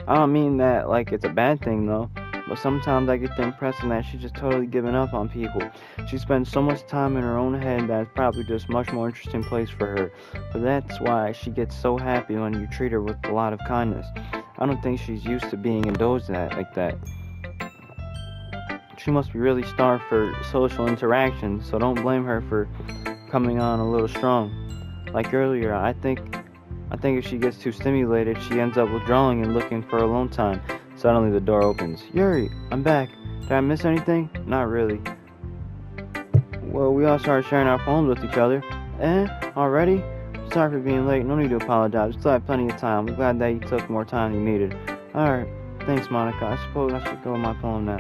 I don't mean that like it's a bad thing though. But sometimes I get the impression that she's just totally given up on people. She spends so much time in her own head that it's probably just a much more interesting place for her. But that's why she gets so happy when you treat her with a lot of kindness. I don't think she's used to being indulged at like that. She must be really starved for social interaction, so don't blame her for coming on a little strong. Like earlier, I think if she gets too stimulated, she ends up withdrawing and looking for alone time. Suddenly the door opens. Yuri, I'm back. Did I miss anything? Not really. Well, we all started sharing our poems with each other. Already? Sorry for being late. No need to apologize. We still have plenty of time. I'm glad that you took more time than you needed. Alright. Thanks, Monica. I suppose I should go with my poem now.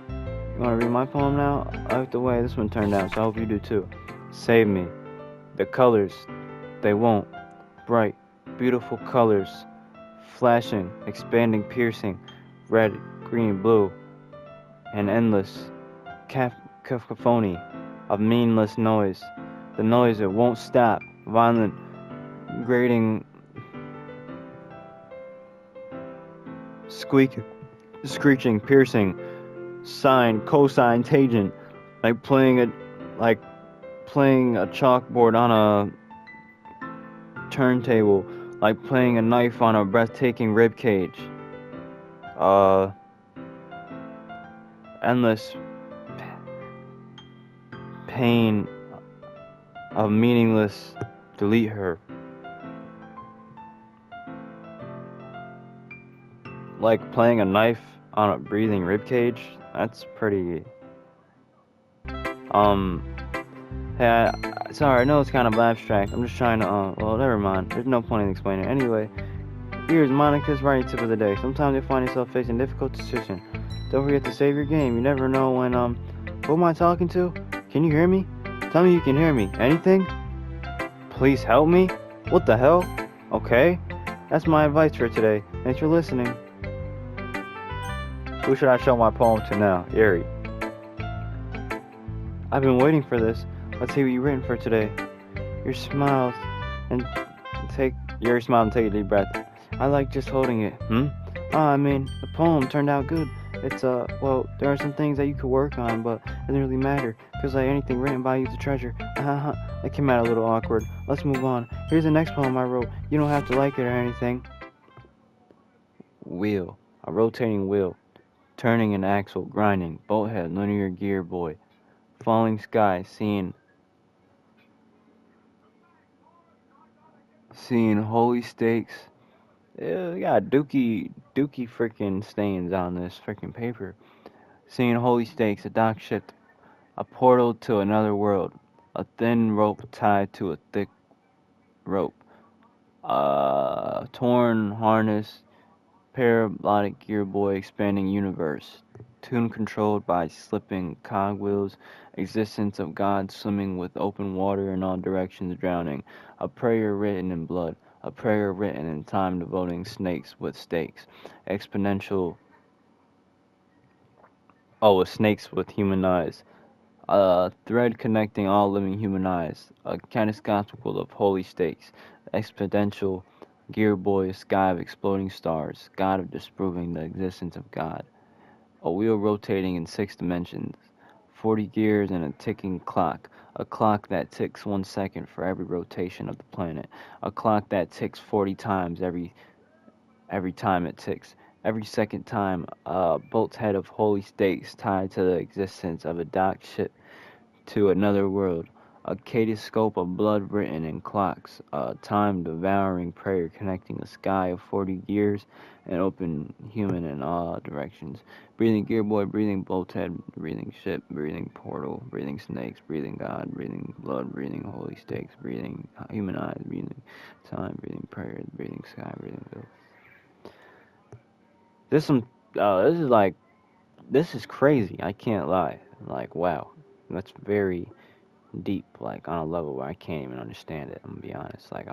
You want to read my poem now? I like the way this one turned out, so I hope you do too. Save me. The colors, they won't. Bright, beautiful colors. Flashing, expanding, piercing. Red, green, blue. An endless cacophony of meaningless noise. The noise that won't stop. Violent, grating, squeaking, screeching, piercing. Sine, cosine, tangent. Like playing a chalkboard on a turntable, like playing a knife on a breathtaking rib cage. Endless pain of meaningless. Delete her. Like playing a knife on a breathing rib cage. That's pretty. Hey, sorry, I know it's kind of abstract. I'm just trying to, well, never mind. There's no point in explaining it. Anyway, here's Monica's writing tip of the day. Sometimes you find yourself facing difficult decisions. Don't forget to save your game. You never know when, who am I talking to? Can you hear me? Tell me you can hear me. Anything? Please help me? What the hell? Okay. That's my advice for today. Thanks for listening. Who should I show my poem to now? Yuri. I've been waiting for this. Let's see what you've written for today. Your smile and take a deep breath. I like just holding it. I mean, the poem turned out good. It's, well, there are some things that you could work on, but it doesn't really matter, because, like, anything written by you is a treasure. That came out a little awkward. Let's move on. Here's the next poem I wrote. You don't have to like it or anything. Wheel. A rotating wheel. Turning an axle, grinding. Bolt head, linear gear boy. Falling sky, seeing holy stakes. Yeah, we got dookie freaking stains on this freaking paper. Seeing holy stakes, a dock ship, a portal to another world, a thin rope tied to a thick rope, torn harness, parabolic gear boy, expanding universe, tune controlled by slipping cogwheels, existence of God swimming with open water in all directions drowning, a prayer written in blood, a prayer written in time devoting snakes with stakes, exponential, snakes with human eyes, a thread connecting all living human eyes, a kaleidoscopical of holy stakes, exponential gear boy, sky of exploding stars, God of disproving the existence of God, a wheel rotating in 6 dimensions, 40 gears and a ticking clock, a clock that ticks 1 second for every rotation of the planet, a clock that ticks 40 times every time it ticks. Every second time, a bolt's head of holy stakes tied to the existence of a docked ship to another world, a kaleidoscope of blood written in clocks, a time-devouring prayer connecting a sky of 40 gears and open human in all directions. Breathing gear boy, breathing bolt head, breathing ship, breathing portal, breathing snakes, breathing God, breathing blood, breathing holy stakes, breathing human eyes, breathing time, breathing prayer, breathing sky, breathing bill. This is crazy. I can't lie. Like, wow. That's very deep, like, on a level where I can't even understand it. I'm gonna be honest. I'd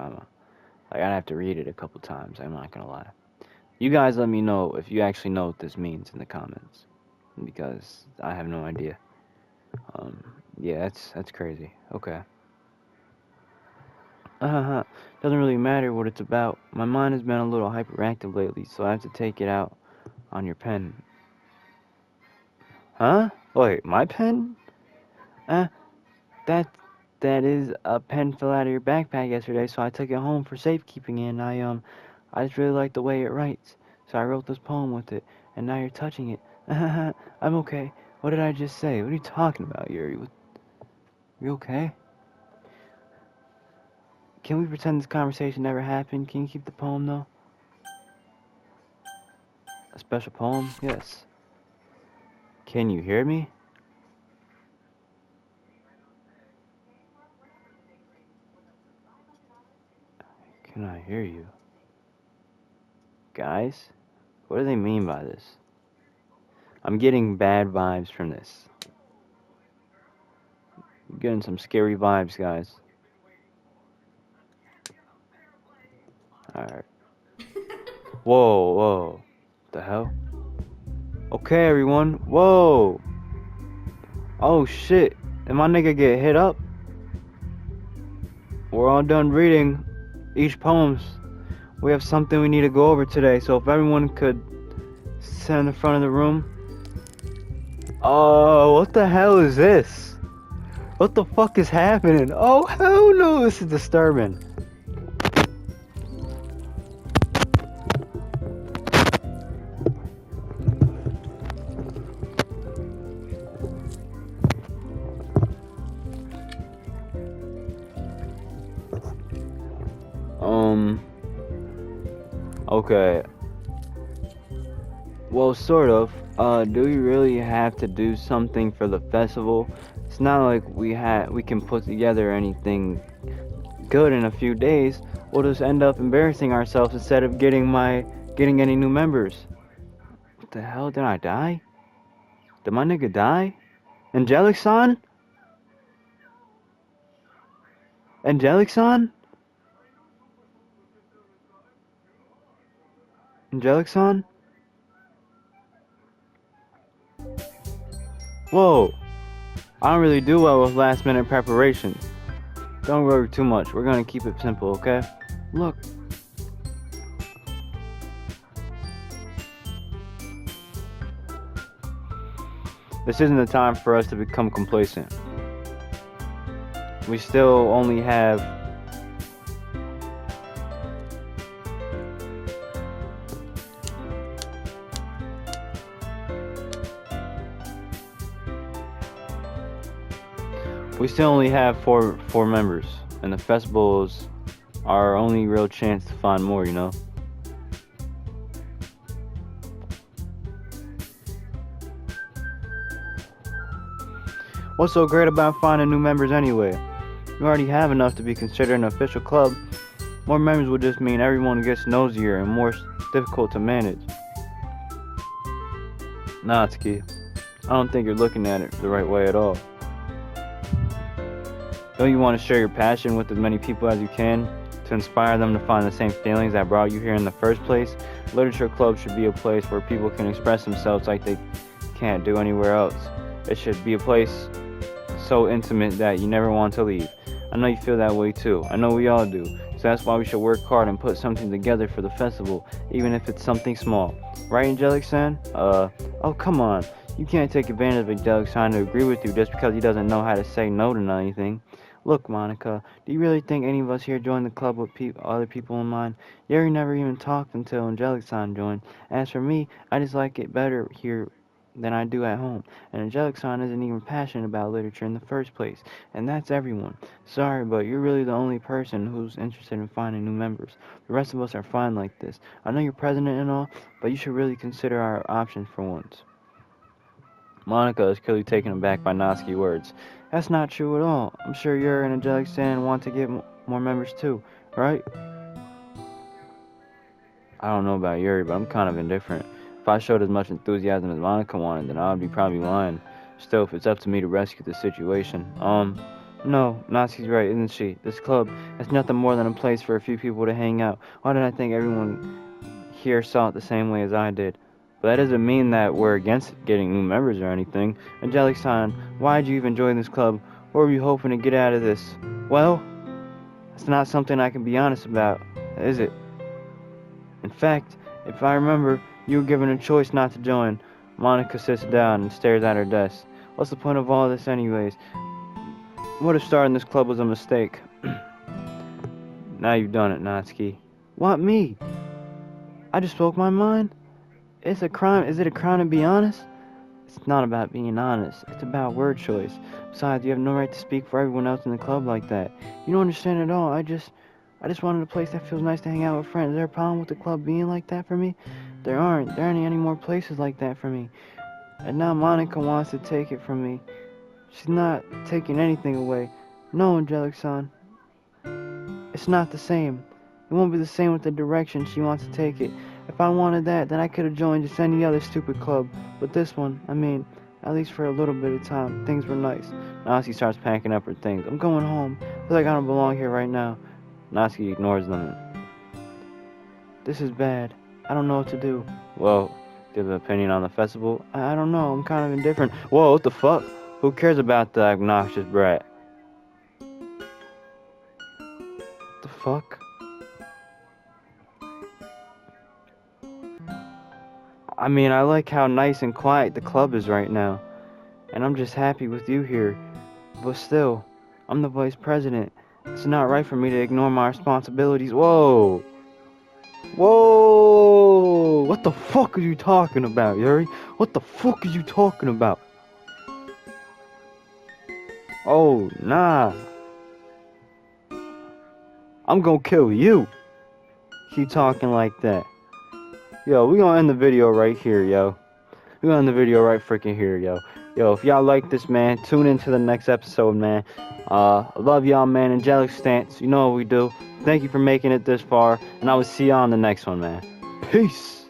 have to read it a couple times. I'm not gonna lie. You guys let me know if you actually know what this means in the comments, because I have no idea. Yeah, that's crazy. Okay. Doesn't really matter what it's about. My mind has been a little hyperactive lately, so I have to take it out on your pen. Huh? Wait, my pen? Uh, that is a pen fell out of your backpack yesterday, so I took it home for safekeeping, and I just really like the way it writes, so I wrote this poem with it, and now you're touching it. I'm okay. What did I just say? What are you talking about, Yuri? You okay? Can we pretend this conversation never happened? Can you keep the poem, though? A special poem? Yes. Can you hear me? Can I hear you? Guys? What do they mean by this? I'm getting bad vibes from this. I'm getting some scary vibes, guys. Alright. Whoa. The hell? Okay, everyone. Whoa. Oh, shit. Did my nigga get hit up? We're all done reading each poems. We have something we need to go over today, so if everyone could sit in the front of the room. Oh, what the hell is this? What the fuck is happening? Oh, hell no, this is disturbing. Okay. Well, sort of. Do we really have to do something for the festival? It's not like we can put together anything good in a few days. We'll just end up embarrassing ourselves instead of getting any new members. What the hell? Did I die? Did my nigga die? Angelic-san? Angelic-san? Angelic-san? Whoa. I don't really do well with last minute preparations. Don't worry too much. We're gonna keep it simple, okay? Look. This isn't the time for us to become complacent. We still only have four members, and the festival is our only real chance to find more, you know? What's so great about finding new members anyway? You already have enough to be considered an official club. More members will just mean everyone gets nosier and more difficult to manage. Natsuki, I don't think you're looking at it the right way at all. Don't you want to share your passion with as many people as you can to inspire them to find the same feelings that brought you here in the first place? Literature club should be a place where people can express themselves like they can't do anywhere else. It should be a place so intimate that you never want to leave. I know you feel that way too. I know we all do. So that's why we should work hard and put something together for the festival, even if it's something small. Right, Angelic-san? Oh come on. You can't take advantage of Angelic-san to agree with you just because he doesn't know how to say no to anything. Look, Monica, do you really think any of us here joined the club with other people in mind? Yuri never even talked until Angelic-san joined. As for me, I just like it better here than I do at home. And Angelic-san isn't even passionate about literature in the first place. And that's everyone. Sorry, but you're really the only person who's interested in finding new members. The rest of us are fine like this. I know you're president and all, but you should really consider our options for once. Monica is clearly taken aback by Natsuki's words. That's not true at all. I'm sure Yuri and Angelic-san want to get more members too, right? I don't know about Yuri, but I'm kind of indifferent. If I showed as much enthusiasm as Monica wanted, then I would be probably lying. Still, if it's up to me to rescue the situation. No, Natsuki's right, isn't she? This club is nothing more than a place for a few people to hang out. Why did I think everyone here saw it the same way as I did? But that doesn't mean that we're against getting new members or anything. Angelic-san, why did you even join this club? What were you hoping to get out of this? Well, it's not something I can be honest about, is it? In fact, if I remember, you were given a choice not to join. Monica sits down and stares at her desk. What's the point of all this anyways? What if starting this club was a mistake? Now you've done it, Natsuki. What, me? I just spoke my mind? It's a crime. Is it a crime to be honest? It's not about being honest. It's about word choice. Besides, you have no right to speak for everyone else in the club like that. You don't understand at all. I just wanted a place that feels nice to hang out with friends. Is there a problem with the club being like that for me? There aren't any more places like that for me. And now Monica wants to take it from me. She's not taking anything away. No, Angelic-san. It's not the same. It won't be the same with the direction she wants to take it. If I wanted that, then I could have joined just any other stupid club. But this one, at least for a little bit of time, things were nice. Natsuki starts packing up her things. I'm going home. I feel like I don't belong here right now. Natsuki ignores them. This is bad. I don't know what to do. Well, do you have an opinion on the festival? I don't know. I'm kind of indifferent. Whoa, what the fuck? Who cares about the obnoxious brat? What the fuck? I like how nice and quiet the club is right now. And I'm just happy with you here. But still, I'm the vice president. It's not right for me to ignore my responsibilities. Whoa! Whoa! What the fuck are you talking about, Yuri? What the fuck are you talking about? Oh, nah. I'm gonna kill you. Keep talking like that. Yo, we gonna end the video right here, yo. We gonna end the video right freaking here, yo. Yo, if y'all like this, man, tune into the next episode, man. I love y'all, man. Angelic Stance, you know what we do. Thank you for making it this far, and I will see y'all on the next one, man. Peace.